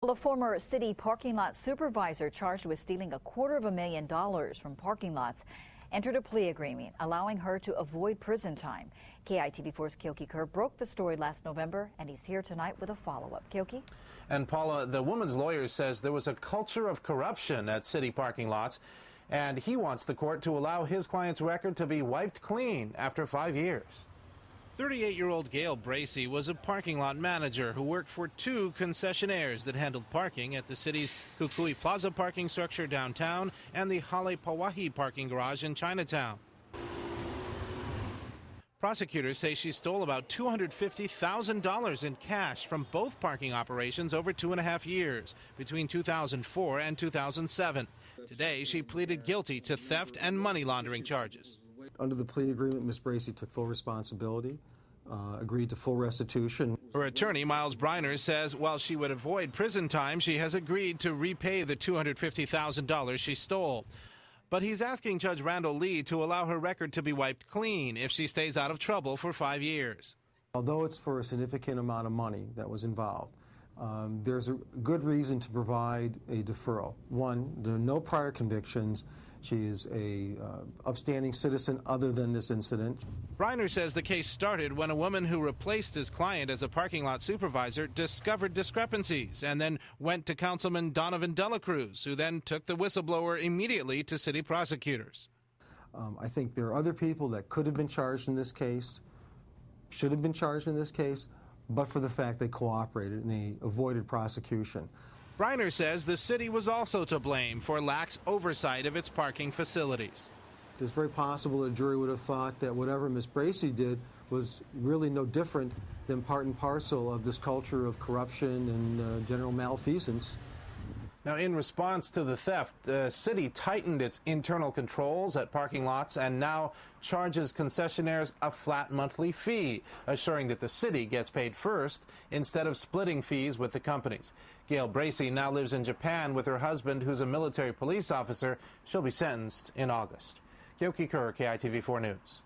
Well, a former city parking lot supervisor charged with stealing $250,000 from parking lots entered a plea agreement, allowing her to avoid prison time. KITV4's Kyoki Kerr broke the story last November, and he's here tonight with a follow-up. Kyoki? And Paula, the woman's lawyer says there was a culture of corruption at city parking lots, and he wants the court to allow his client's record to be wiped clean after 5 years. 38-year-old Gail Bracey was a parking lot manager who worked for two concessionaires that handled parking at the city's Kukui Plaza parking structure downtown and the Hale Pawahi parking garage in Chinatown. Prosecutors say she stole about $250,000 in cash from both parking operations over 2.5 years, between 2004 and 2007. Today, she pleaded guilty to theft and money laundering charges. Under the plea agreement, Ms. Bracey took full responsibility, agreed to full restitution. Her attorney, Miles Briner, says while she would avoid prison time, she has agreed to repay the $250,000 she stole. But he's asking Judge Randall Lee to allow her record to be wiped clean if she stays out of trouble for 5 years. Although it's for a significant amount of money that was involved, there's a good reason to provide a deferral. One, there are no prior convictions. She is a upstanding citizen other than this incident. Briner says the case started when a woman who replaced his client as a parking lot supervisor discovered discrepancies and then went to Councilman Donovan Delacruz, who then took the whistleblower immediately to city prosecutors. I think there are other people that could have been charged in this case, should have been charged in this case, but for the fact they cooperated and they avoided prosecution. Briner says the city was also to blame for lax oversight of its parking facilities. It's very possible a jury would have thought that whatever Ms. Bracey did was really no different than part and parcel of this culture of corruption and general malfeasance. Now, in response to the theft, the city tightened its internal controls at parking lots and now charges concessionaires a flat monthly fee, assuring that the city gets paid first instead of splitting fees with the companies. Gail Bracey now lives in Japan with her husband, who's a military police officer. She'll be sentenced in August. Kyoki Kerr, KITV4 News.